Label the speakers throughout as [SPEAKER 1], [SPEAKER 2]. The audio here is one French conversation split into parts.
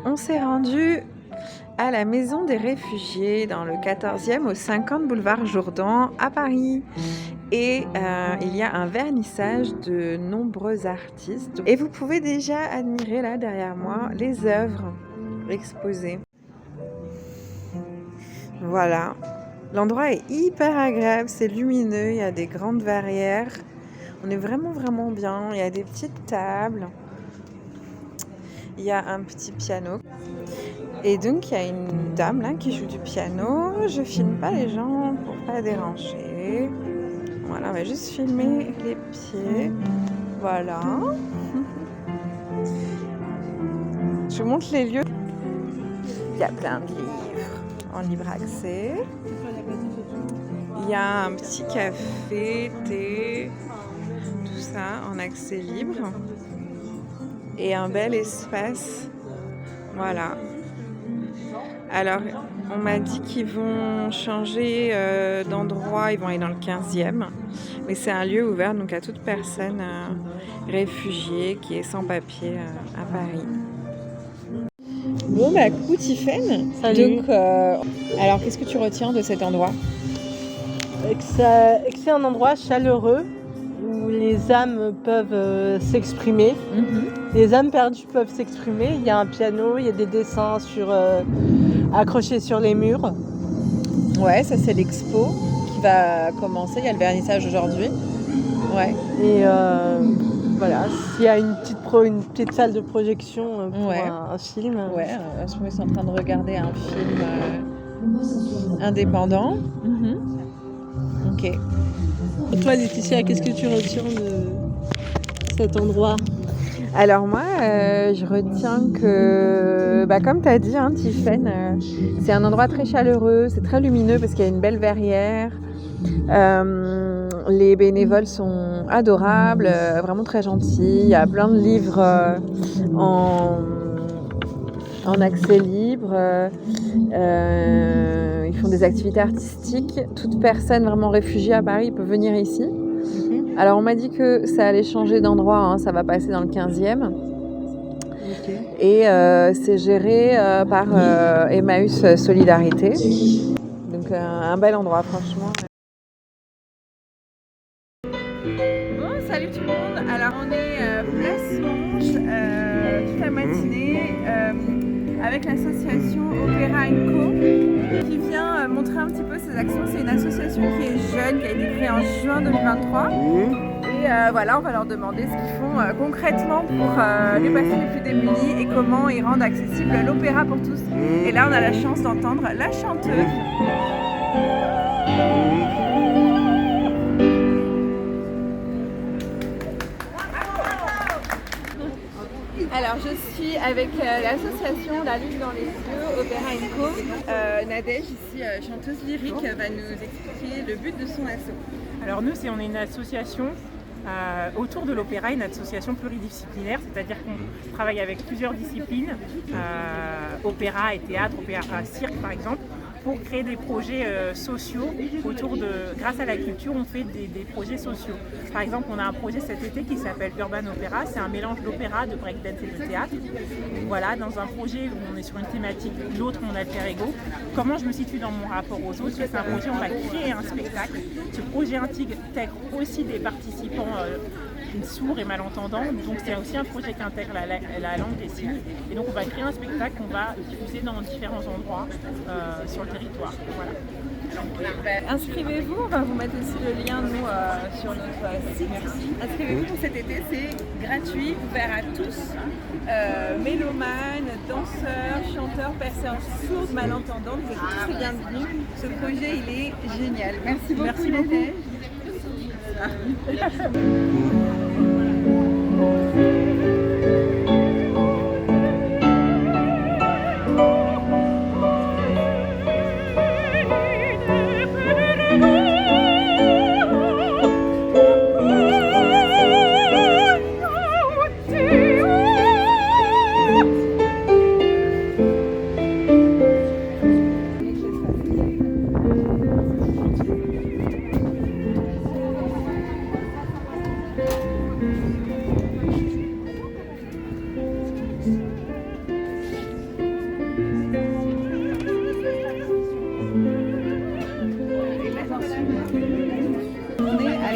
[SPEAKER 1] On s'est rendu à la Maison des Réfugiés dans le 14e au 50 boulevard Jourdan à Paris. Et il y a un vernissage de nombreux artistes. Et vous pouvez déjà admirer là derrière moi les œuvres exposées. Voilà. L'endroit est hyper agréable, c'est lumineux, il y a des grandes verrières. On est vraiment bien. Il y a des petites tables. Il y a un petit piano. Et donc, il y a une dame là qui joue du piano. Je filme pas les gens pour pas déranger. Voilà, on va juste filmer les pieds. Voilà. Je vous montre les lieux. Il y a plein de livres en libre accès. Il y a un petit café, thé, tout ça en accès libre. Et un bel espace. Voilà. Alors, on m'a dit qu'ils vont changer d'endroit, ils vont aller dans le 15e. Mais c'est un lieu ouvert donc à toute personne réfugiée qui est sans papier à Paris. Bon, bah coucou Tiffaine.
[SPEAKER 2] Salut.
[SPEAKER 1] Donc, alors qu'est-ce que tu retiens de cet endroit ?
[SPEAKER 2] Que c'est un endroit chaleureux où les âmes peuvent s'exprimer. Les âmes perdues peuvent s'exprimer. Il y a un piano, il y a des dessins accrochés sur les murs.
[SPEAKER 1] Ouais, ça c'est l'expo qui va commencer. Il y a le vernissage aujourd'hui. Ouais.
[SPEAKER 2] Et voilà, s'il y a une petite salle de projection pour un film.
[SPEAKER 1] Ouais, en ce moment ils sont en train de regarder un film indépendant. Ok.
[SPEAKER 2] Et toi Laetitia, qu'est-ce que tu retiens de cet endroit ?
[SPEAKER 1] Alors moi, je retiens que, comme tu as dit, hein, Tiffaine, c'est un endroit très chaleureux, c'est très lumineux parce qu'il y a une belle verrière. Les bénévoles sont adorables, vraiment très gentils. Il y a plein de livres en accès libre. Ils font des activités artistiques. Toute personne vraiment réfugiée à Paris peut venir ici. Alors on m'a dit que ça allait changer d'endroit, hein, ça va passer dans le 15e. Okay. Et c'est géré par Emmaüs Solidarité. Donc un bel endroit franchement. Bon, salut tout le monde. Alors on est place Monge toute la matinée avec l'association Opéra & Co qui vient montrer un petit peu ses actions. C'est une association qui est jeune, qui a été créée en juin 2023. Et voilà, on va leur demander ce qu'ils font concrètement pour les personnes les plus démunies et comment ils rendent accessible l'opéra pour tous. Et là, on a la chance d'entendre la chanteuse. Alors, je suis avec l'association La Lune dans les yeux, Opéra & Co. Nadège, ici, chanteuse lyrique, va nous expliquer le but de son asso.
[SPEAKER 3] Alors nous, on est une association autour de l'opéra, une association pluridisciplinaire, c'est-à-dire qu'on travaille avec plusieurs disciplines, opéra et théâtre, opéra, cirque par exemple, pour créer des projets sociaux grâce à la culture, on fait des projets sociaux. Par exemple, on a un projet cet été qui s'appelle Urban Opéra, c'est un mélange d'opéra, de breakdance et de théâtre. Voilà, dans un projet où on est sur une thématique, l'autre mon alter ego. Comment je me situe dans mon rapport aux autres ? C'est un projet, on va créer un spectacle. Ce projet intègre aussi des participants sourds et malentendants, donc c'est aussi un projet qui intègre la langue des signes, et donc on va créer un spectacle qu'on va diffuser dans différents endroits sur le territoire. Voilà.
[SPEAKER 1] Inscrivez-vous, on va vous mettre aussi le lien nous sur notre site. Inscrivez-vous pour cet été, c'est gratuit, ouvert à tous, mélomanes, danseurs, chanteurs, personnes sourdes, malentendantes, vous êtes tous les bienvenus. Ce projet il est génial. Merci beaucoup.
[SPEAKER 3] Merci beaucoup.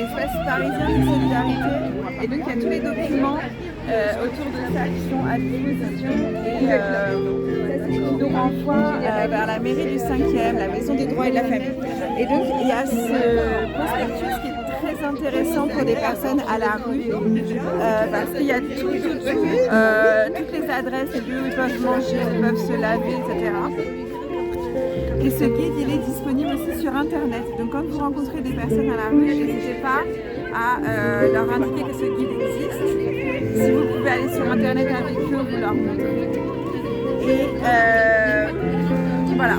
[SPEAKER 1] l'espace parisien de solidarité. Et donc il y a tous les documents autour de ça qui sont à disposition et qui nous renvoient vers la mairie du 5e, la maison des droits et de la famille. Et donc il y a ce prospectus qui est très intéressant pour des personnes à la rue parce qu'il y a tout dessus, toutes les adresses, les lieux où ils peuvent manger, où ils peuvent se laver, etc. Et ce guide, il est disponible aussi sur internet. Donc quand vous rencontrez des personnes à la rue, n'hésitez pas à leur indiquer que ce guide existe. Si vous pouvez aller sur internet avec eux, vous leur montrez. Et voilà.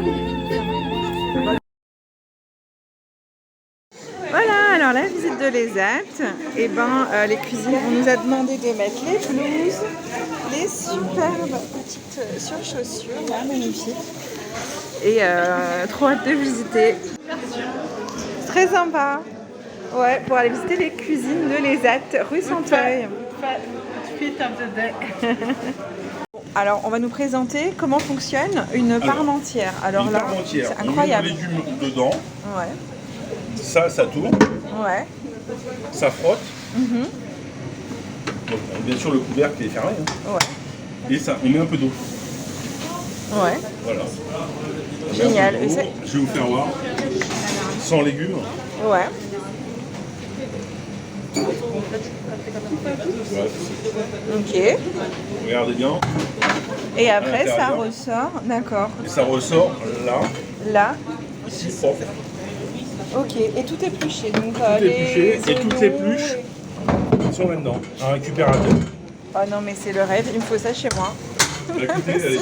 [SPEAKER 1] Voilà, alors la visite de l'ESAT, et les cuisines, on nous a demandé de mettre les blouses, les superbes petites surchaussures, là, magnifiques. Et trop hâte de visiter. C'est très sympa. Ouais, pour aller visiter les cuisines de l'ESAT, rue Santeuil. Alors, on va nous présenter comment fonctionne une parmentière. Alors
[SPEAKER 4] une
[SPEAKER 1] là,
[SPEAKER 4] parmentière,
[SPEAKER 1] c'est incroyable.
[SPEAKER 4] On met les légumes dedans.
[SPEAKER 1] Ouais.
[SPEAKER 4] Ça tourne.
[SPEAKER 1] Ouais.
[SPEAKER 4] Ça frotte. Donc, bien sûr, le couvercle est fermé. Hein.
[SPEAKER 1] Ouais.
[SPEAKER 4] Et ça, on met un peu d'eau.
[SPEAKER 1] Ouais.
[SPEAKER 4] Voilà.
[SPEAKER 1] Génial.
[SPEAKER 4] Je vais vous faire voir. Sans légumes.
[SPEAKER 1] Ouais. Ok.
[SPEAKER 4] Regardez bien.
[SPEAKER 1] Et après,
[SPEAKER 4] À
[SPEAKER 1] ça
[SPEAKER 4] l'intérieur.
[SPEAKER 1] ressort. D'accord.
[SPEAKER 4] Et ça ressort là,
[SPEAKER 1] Là.
[SPEAKER 4] ici propre.
[SPEAKER 1] Ok. Et tout épluché. Donc,
[SPEAKER 4] Tout épluché et toutes les pluches sont là-dedans. Un récupérateur.
[SPEAKER 1] Oh non, mais c'est le rêve. Il me faut ça chez moi.
[SPEAKER 4] Écoutez, allez-y.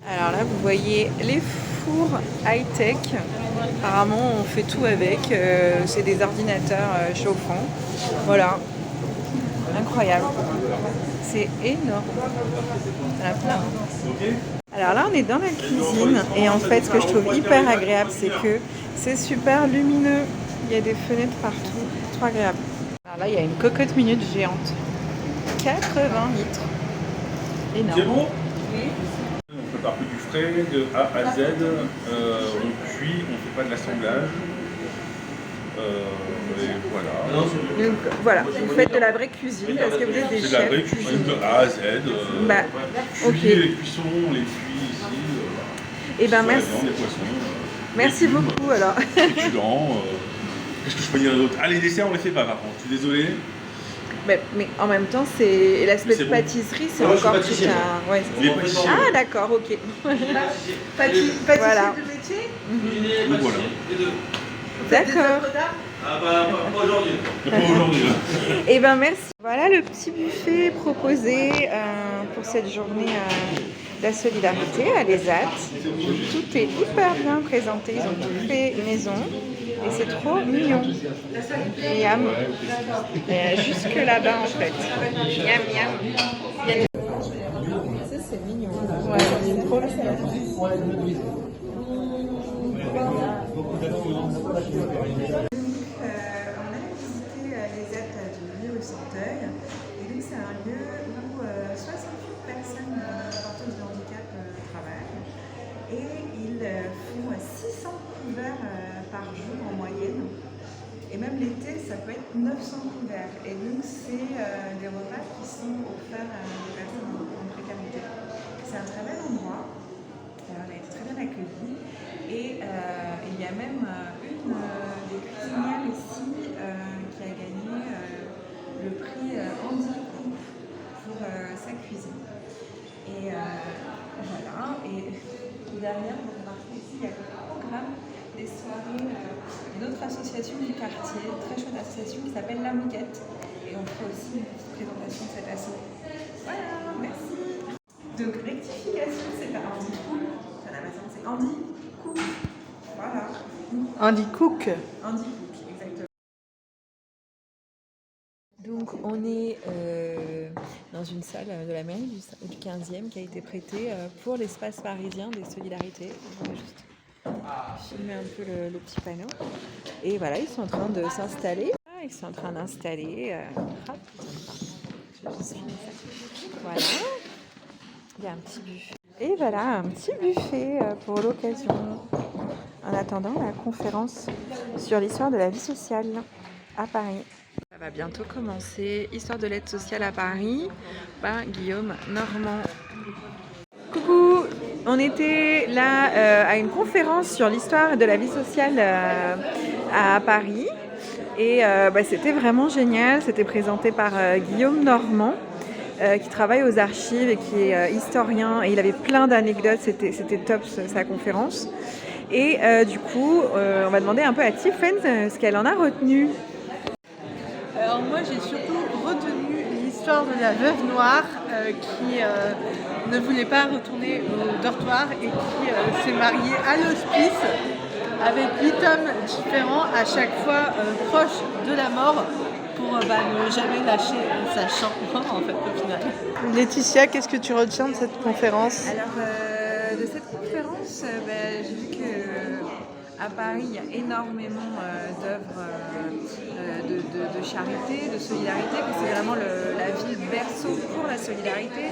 [SPEAKER 1] Alors là, vous voyez les fours high-tech. Apparemment, on fait tout avec. C'est des ordinateurs chauffants. Voilà. Incroyable. C'est énorme. Il y en a plein. Alors là, on est dans la cuisine. Et en fait, ce que je trouve hyper agréable, c'est que c'est super lumineux. Il y a des fenêtres partout. C'est trop agréable. Alors là, il y a une cocotte minute géante. 80 litres. Énorme.
[SPEAKER 4] C'est bon? On prépare que du frais, de A à Z. On cuit, on ne fait pas de l'assemblage. Et voilà.
[SPEAKER 1] Donc voilà, vous faites de la vraie cuisine parce que vous êtes des
[SPEAKER 4] C'est de la
[SPEAKER 1] chefs
[SPEAKER 4] vraie cuisine
[SPEAKER 1] cuisiniers.
[SPEAKER 4] de A à Z.
[SPEAKER 1] Bah, ok.
[SPEAKER 4] Cuit, les cuissons, les cuits ici.
[SPEAKER 1] Et ben
[SPEAKER 4] sur la
[SPEAKER 1] merci.
[SPEAKER 4] viande, les poissons.
[SPEAKER 1] Merci
[SPEAKER 4] légumes,
[SPEAKER 1] beaucoup alors.
[SPEAKER 4] féculents, qu'est-ce que je peux dire d'autre? Ah, les desserts, on les fait pas par contre. Je suis désolé.
[SPEAKER 1] Mais en même temps, c'est l'aspect
[SPEAKER 4] Mais c'est
[SPEAKER 1] de
[SPEAKER 4] bon.
[SPEAKER 1] pâtisserie, c'est
[SPEAKER 5] Ah, moi, je suis
[SPEAKER 1] encore
[SPEAKER 5] pâtissier,
[SPEAKER 1] tout
[SPEAKER 5] moi.
[SPEAKER 1] un. Ouais,
[SPEAKER 4] Les
[SPEAKER 1] c'est-
[SPEAKER 4] pâtissiers.
[SPEAKER 1] Ah d'accord, ok.
[SPEAKER 2] Pâtissier
[SPEAKER 1] Voilà.
[SPEAKER 2] de métier.
[SPEAKER 4] Donc voilà.
[SPEAKER 5] Les deux.
[SPEAKER 1] D'accord.
[SPEAKER 5] Ah bah, pas aujourd'hui.
[SPEAKER 4] Pas aujourd'hui. Là.
[SPEAKER 1] Et ben merci. Voilà le petit buffet proposé pour cette journée de la solidarité à l'ESAT. Tout est hyper bien présenté. Ils ont tout fait maison. Et c'est trop mignon. Miam. Et jusque là-bas en fait. Miam, miam. Ça c'est mignon. Ouais, c'est trop on a visité l'ESAT de Rue Santeuil. Et donc c'est un lieu où 68 personnes porteuses de handicap travaillent. Et ils font 600 couverts par jour en moyenne. Et même l'été, ça peut être 900 couverts. Et donc, c'est des repas qui sont offerts à des personnes en précarité. C'est un très bel endroit. On a été très bien accueillis. Et il y a même une des cuisinières ici qui a gagné le prix Andy Coupe pour sa cuisine. Et voilà. Et derrière, vous remarquez ici, il y a le programme des soirées d'une autre association du quartier, très chouette association qui s'appelle La Moquette. Et on fera aussi une petite présentation de cette asso. Voilà, merci. Donc rectification, c'est pas Andy Coupe, sur Amazon, c'est Andy Cook. Voilà.
[SPEAKER 2] Andy Cook.
[SPEAKER 1] Andy Cook, exactement. Donc on est dans une salle de la mairie du 15e qui a été prêtée pour l'espace parisien des solidarités. On va juste filmer un peu le petit panneau. Et voilà, ils sont en train de s'installer. Ils sont en train d'installer. Voilà. Il y a un petit buffet. Et voilà, un petit buffet pour l'occasion. En attendant la conférence sur l'histoire de la vie sociale. à Paris. Ça va bientôt commencer. Histoire de l'aide sociale à Paris par Guillaume Normand. Coucou! On était là à une conférence sur l'histoire de la vie sociale à Paris. Et c'était vraiment génial. C'était présenté par Guillaume Normand, qui travaille aux archives et qui est historien. Et il avait plein d'anecdotes. C'était top sa conférence. Et du coup, on va demander un peu à Tiffen ce qu'elle en a retenu.
[SPEAKER 2] Alors moi j'ai surtout retenu l'histoire de la veuve noire qui ne voulait pas retourner au dortoir et qui s'est mariée à l'hospice avec 8 hommes différents, à chaque fois proches de la mort, pour ne jamais lâcher sa chambre en fait au final. Laetitia, qu'est-ce que tu retiens de cette conférence?
[SPEAKER 1] Alors de cette conférence, j'ai vu qu'à Paris il y a énormément d'œuvres de charité, de solidarité, que c'est vraiment la ville berceau pour la solidarité,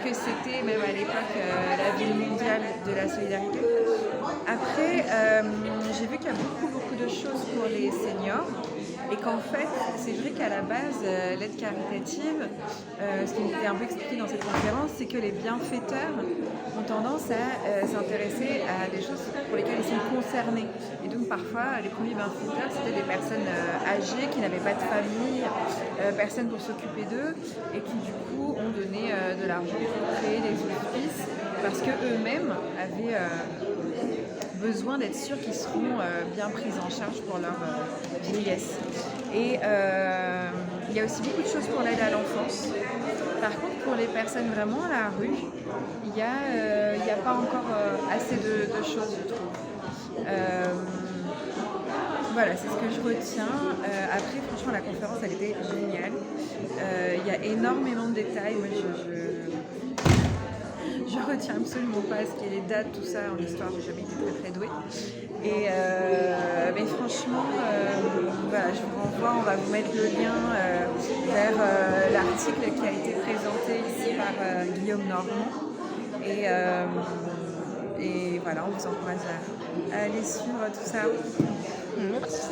[SPEAKER 1] que c'était même à l'époque la ville mondiale de la solidarité. Après, j'ai vu qu'il y a beaucoup de choses pour les seniors et qu'en fait, c'est vrai qu'à la base, l'aide caritative, ce qui m'était un peu expliqué dans cette conférence, c'est que les bienfaiteurs ont tendance à s'intéresser à des choses pour lesquelles ils sont concernés. Et donc parfois, les premiers bienfaiteurs, c'était des personnes âgées qui n'avaient pas de famille, personne pour s'occuper d'eux et qui du coup ont donné de l'argent pour créer des hospices parce qu'eux-mêmes avaient besoin d'être sûrs qu'ils seront bien pris en charge pour leur vieillesse. Et il y a aussi beaucoup de choses pour l'aide à l'enfance. Par contre, pour les personnes vraiment à la rue, il n'y a pas encore assez de choses, je trouve. Voilà, c'est ce que je retiens. Après, franchement, la conférence, elle était géniale. Il y a énormément de détails. Moi, je retiens absolument pas ce qui est les dates, tout ça en histoire, j'ai jamais été très douée. Et mais franchement, voilà, je vous renvoie, on va vous mettre le lien vers l'article qui a été présenté ici par Guillaume Normand. Et voilà, on vous encourage à aller suivre tout ça. Merci.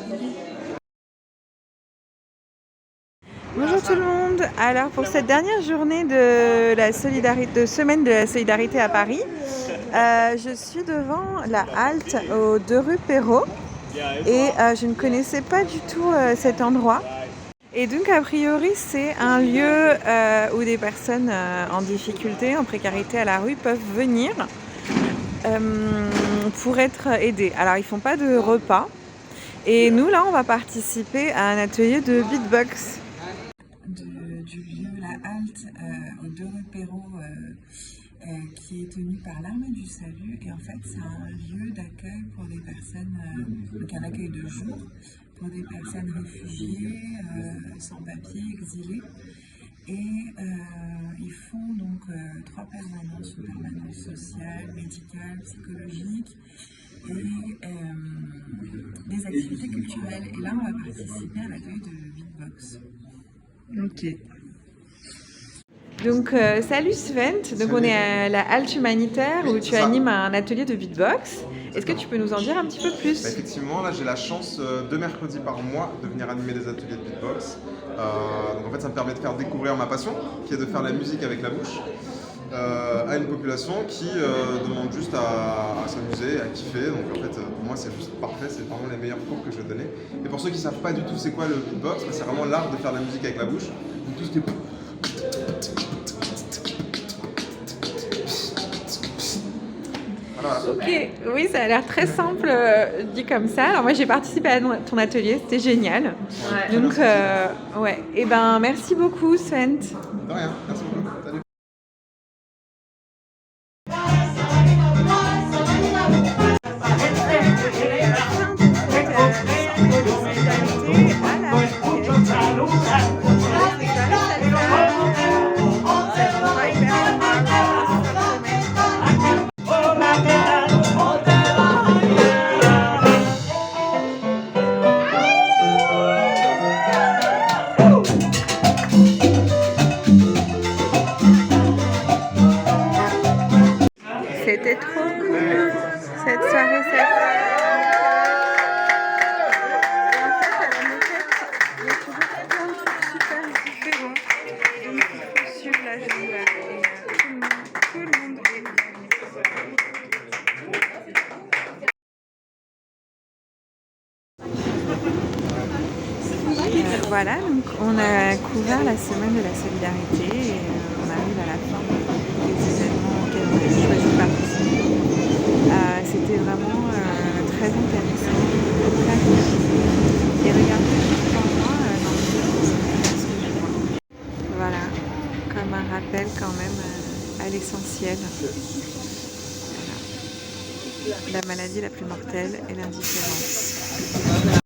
[SPEAKER 1] Bonjour tout le monde. Alors pour cette dernière journée de la solidarité, de semaine de la solidarité à Paris, je suis devant la halte aux 2 rue Perrault et je ne connaissais pas du tout cet endroit. Et donc a priori c'est un lieu où des personnes en difficulté, en précarité à la rue peuvent venir pour être aidées. Alors ils font pas de repas et nous là on va participer à un atelier de beatbox. Du lieu, la halte aux 2 rue Perrault qui est tenue par l'Armée du Salut et en fait c'est un lieu d'accueil pour des personnes, donc un accueil de jour pour des personnes réfugiées, sans papier, exilées et ils font donc 3 permanences, une permanence sociale, médicale, psychologique et des activités culturelles et là on va participer à l'accueil de beatbox. Ok. Donc, salut Svent. Donc, on est à la halte humanitaire où tu animes un atelier de beatbox. Est-ce que tu peux nous en dire un petit peu plus?
[SPEAKER 6] Effectivement, là j'ai la chance 2 mercredis par mois de venir animer des ateliers de beatbox. Donc en fait, ça me permet de faire découvrir ma passion, qui est de faire la musique avec la bouche, à une population qui demande juste à s'amuser, à kiffer. Donc en fait, pour moi, c'est juste parfait. C'est vraiment les meilleurs cours que je vais donner. Et pour ceux qui ne savent pas du tout c'est quoi le beatbox, c'est vraiment l'art de faire la musique avec la bouche. Donc tout ce qui est... Voilà.
[SPEAKER 1] Ok, oui, ça a l'air très simple dit comme ça. Alors moi j'ai participé à ton atelier, c'était génial. Ouais. Donc ouais, et ben merci beaucoup Svent.
[SPEAKER 6] De rien, merci beaucoup. Salut.
[SPEAKER 1] Voilà, donc on a couvert la semaine de la solidarité et on arrive à la fin des événements auxquels on a choisi de participer. C'était vraiment très intéressant, très riche. Et regardez, pour moi, dans le film, c'est ce que je vois. Voilà, comme un rappel quand même à l'essentiel. Voilà. La maladie la plus mortelle est l'indifférence.